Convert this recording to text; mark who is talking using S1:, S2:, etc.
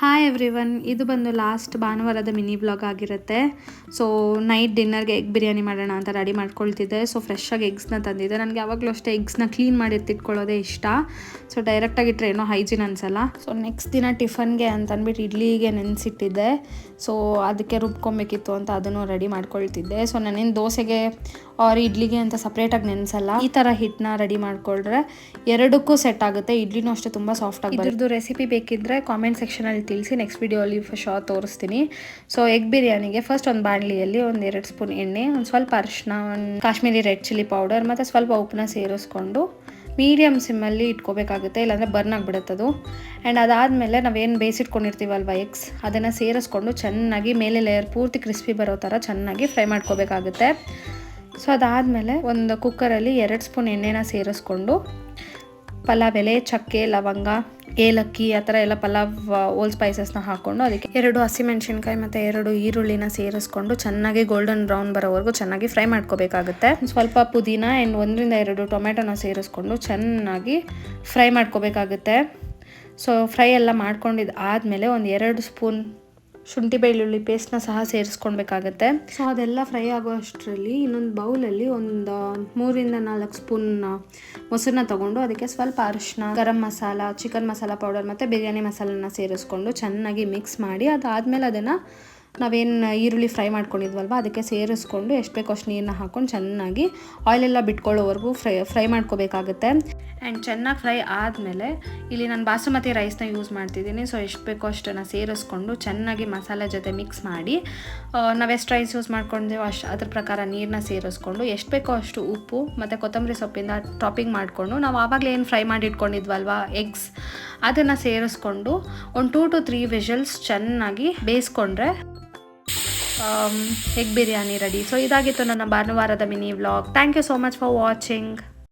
S1: Hi everyone, ಇದು ಬಂದು last ಭಾನುವಾರದ ಮಿನಿ ಬ್ಲಾಗ್ ಆಗಿರುತ್ತೆ. ಸೊ ನೈಟ್ ಡಿನ್ನರ್ಗೆ ಎಗ್ ಬಿರಿಯಾನಿ ಮಾಡೋಣ ಅಂತ ರೆಡಿ ಮಾಡ್ಕೊಳ್ತಿದ್ದೆ. ಸೊ ಫ್ರೆಶ್ಶಾಗಿ ಎಗ್ಸ್ನ ತಂದಿದ್ದೆ. ನನಗೆ ಯಾವಾಗಲೂ ಅಷ್ಟೇ ಎಗ್ಸ್ನ ಕ್ಲೀನ್ ಮಾಡಿ ಎತ್ತಿಟ್ಕೊಳ್ಳೋದೇ ಇಷ್ಟ. ಸೊ ಡೈರೆಕ್ಟಾಗಿಟ್ಟರೆ ಏನೋ ಹೈಜಿನ್ ಅನಿಸಲ್ಲ. ಸೊ ನೆಕ್ಸ್ಟ್ ದಿನ ಟಿಫನ್ಗೆ ಅಂತ ಅಂದ್ಬಿಟ್ಟು ಇಡ್ಲಿಗೆ ನೆನೆಸಿಟ್ಟಿದ್ದೆ. ಸೊ ಅದಕ್ಕೆ ರುಬ್ಕೊಬೇಕಿತ್ತು ಅಂತ ಅದನ್ನು ರೆಡಿ ಮಾಡ್ಕೊಳ್ತಿದ್ದೆ. ಸೊ ನಾನೇನು ದೋಸೆಗೆ ಆರ್ ಇಡ್ಲಿಗೆ ಅಂತ ಸಪ್ರೇಟಾಗಿ ನೆನೆಸಲ್ಲ. ಈ ಥರ ಹಿಟ್ಟನ್ನ ರೆಡಿ ಮಾಡ್ಕೊಂಡ್ರೆ ಎರಡಕ್ಕೂ ಸೆಟ್ ಆಗುತ್ತೆ. ಇಡ್ಲಿನೂ ಅಷ್ಟೇ ತುಂಬ ಸಾಫ್ಟ್ ಆಗಿ. ಇದ್ರದ್ದು ರೆಸಿಪಿ ಬೇಕಿದ್ದರೆ ಕಾಮೆಂಟ್ ಸೆಕ್ಷನಲ್ಲಿ ತಿಳಿಸಿ, ನೆಕ್ಸ್ಟ್ ವಿಡಿಯೋಲಿ ತೋರಿಸ್ತೀನಿ. ಸೊ ಎಗ್ ಬಿರಿಯಾನಿಗೆ ಫಸ್ಟ್ ಒಂದು ಬಾಣಲಿಯಲ್ಲಿ 1-2 ಸ್ಪೂನ್ ಎಣ್ಣೆ, ಒಂದು ಸ್ವಲ್ಪ ಅರಿಶಿನ, ಒಂದು ಕಾಶ್ಮೀರಿ ರೆಡ್ ಚಿಲ್ಲಿ ಪೌಡರ್ ಮತ್ತು ಸ್ವಲ್ಪ ಉಪ್ಪನ್ನ ಸೇರಿಸ್ಕೊಂಡು ಮೀಡಿಯಮ್ ಸಿಮ್ಮಲ್ಲಿ ಇಟ್ಕೋಬೇಕಾಗುತ್ತೆ, ಇಲ್ಲಾಂದರೆ ಬರ್ನ್ ಆಗಿಬಿಡುತ್ತದು. ಆ್ಯಂಡ್ ಅದಾದಮೇಲೆ ನಾವೇನು ಬೇಯಿಸಿಟ್ಕೊಂಡಿರ್ತೀವಲ್ವ ಎಗ್ಸ್, ಅದನ್ನು ಸೇರಿಸ್ಕೊಂಡು ಚೆನ್ನಾಗಿ ಮೇಲೆ ಲೇಯರ್ ಪೂರ್ತಿ ಕ್ರಿಸ್ಪಿ ಬರೋ ಥರ ಚೆನ್ನಾಗಿ ಫ್ರೈ ಮಾಡ್ಕೋಬೇಕಾಗುತ್ತೆ. ಸೊ ಅದಾದಮೇಲೆ ಒಂದು ಕುಕ್ಕರಲ್ಲಿ 2 ಸ್ಪೂನ್ ಎಣ್ಣೆನ ಸೇರಿಸ್ಕೊಂಡು ಪಲಾವ್ ಎಲೆ, ಚಕ್ಕೆ, ಲವಂಗ, ಏಲಕ್ಕಿ ಆ ಥರ ಎಲ್ಲ ಪಲಾವ್ ಓಲ್ ಸ್ಪೈಸಸ್ನ ಹಾಕ್ಕೊಂಡು ಅದಕ್ಕೆ 2 ಹಸಿಮೆಣಸಿನ್ಕಾಯಿ ಮತ್ತು 2 ಈರುಳ್ಳಿನ ಸೇರಿಸ್ಕೊಂಡು ಚೆನ್ನಾಗಿ ಗೋಲ್ಡನ್ ಬ್ರೌನ್ ಬರೋವರೆಗೂ ಚೆನ್ನಾಗಿ ಫ್ರೈ ಮಾಡ್ಕೋಬೇಕಾಗುತ್ತೆ. ಸ್ವಲ್ಪ ಪುದೀನ ಆ್ಯಂಡ್ 1-2 ಟೊಮೆಟೊನ ಸೇರಿಸ್ಕೊಂಡು ಚೆನ್ನಾಗಿ ಫ್ರೈ ಮಾಡ್ಕೋಬೇಕಾಗುತ್ತೆ. ಸೊ ಫ್ರೈ ಎಲ್ಲ ಮಾಡ್ಕೊಂಡಿದ್ದು ಆದಮೇಲೆ 1-2 ಸ್ಪೂನ್ ಶುಂಠಿ ಬೆಳ್ಳುಳ್ಳಿ ಪೇಸ್ಟ್ನ ಸಹ ಸೇರಿಸ್ಕೊಳ್ಬೇಕಾಗತ್ತೆ. ಸೊ ಅದೆಲ್ಲ ಫ್ರೈ ಆಗೋ ಅಷ್ಟರಲ್ಲಿ ಇನ್ನೊಂದು ಬೌಲಲ್ಲಿ ಒಂದು 3-4 ಸ್ಪೂನ್ ಮೊಸರನ್ನ ತೊಗೊಂಡು ಅದಕ್ಕೆ ಸ್ವಲ್ಪ ಅರಿಶಿನ, ಗರಂ ಮಸಾಲ, ಚಿಕನ್ ಮಸಾಲ ಪೌಡರ್ ಮತ್ತು ಬಿರಿಯಾನಿ ಮಸಾಲನ ಸೇರಿಸ್ಕೊಂಡು ಚೆನ್ನಾಗಿ ಮಿಕ್ಸ್ ಮಾಡಿ ಅದಾದಮೇಲೆ ಅದನ್ನು ನಾವೇನು ಈರುಳ್ಳಿ ಫ್ರೈ ಮಾಡ್ಕೊಂಡಿದ್ವಲ್ವ ಅದಕ್ಕೆ ಸೇರಿಸ್ಕೊಂಡು ಎಷ್ಟು ಬೇಕೋ ಅಷ್ಟು ನೀರನ್ನ ಹಾಕ್ಕೊಂಡು ಚೆನ್ನಾಗಿ ಆಯಿಲೆಲ್ಲ ಬಿಟ್ಕೊಳ್ಳೋವರೆಗೂ ಫ್ರೈ ಮಾಡ್ಕೋಬೇಕಾಗುತ್ತೆ. ಆ್ಯಂಡ್ ಚೆನ್ನಾಗಿ ಫ್ರೈ ಆದಮೇಲೆ ಇಲ್ಲಿ ನಾನು ಬಾಸುಮತಿ ರೈಸ್ನ ಯೂಸ್ ಮಾಡ್ತಿದ್ದೀನಿ. ಸೊ ಎಷ್ಟು ಬೇಕೋ ಅಷ್ಟನ್ನು ಸೇರಿಸ್ಕೊಂಡು ಚೆನ್ನಾಗಿ ಮಸಾಲೆ ಜೊತೆ ಮಿಕ್ಸ್ ಮಾಡಿ ನಾವೆಷ್ಟು ರೈಸ್ ಯೂಸ್ ಮಾಡ್ಕೊಂಡಿದ್ದೀವೋ ಅದ್ರ ಪ್ರಕಾರ ನೀರನ್ನ ಸೇರಿಸ್ಕೊಂಡು ಎಷ್ಟು ಬೇಕೋ ಅಷ್ಟು ಉಪ್ಪು ಮತ್ತು ಕೊತ್ತಂಬರಿ ಸೊಪ್ಪಿಂದ ಟಾಪಿಂಗ್ ಮಾಡಿಕೊಂಡು ನಾವು ಆವಾಗಲೇ ಏನು ಫ್ರೈ ಮಾಡಿ ಇಟ್ಕೊಂಡಿದ್ವಲ್ವ ಎಗ್ಸ್ ಅದನ್ನು ಸೇರಿಸ್ಕೊಂಡು ಒಂದು 2-3 ವಿಷಲ್ಸ್ ಚೆನ್ನಾಗಿ ಬೇಯಿಸ್ಕೊಂಡ್ರೆ ಎಗ್ ಬಿರಿಯಾನಿ ರೆಡಿ. ಸೊ ಇದಾಗಿತ್ತು ನನ್ನ ಭಾನುವಾರದ mini vlog. Thank you so much for watching.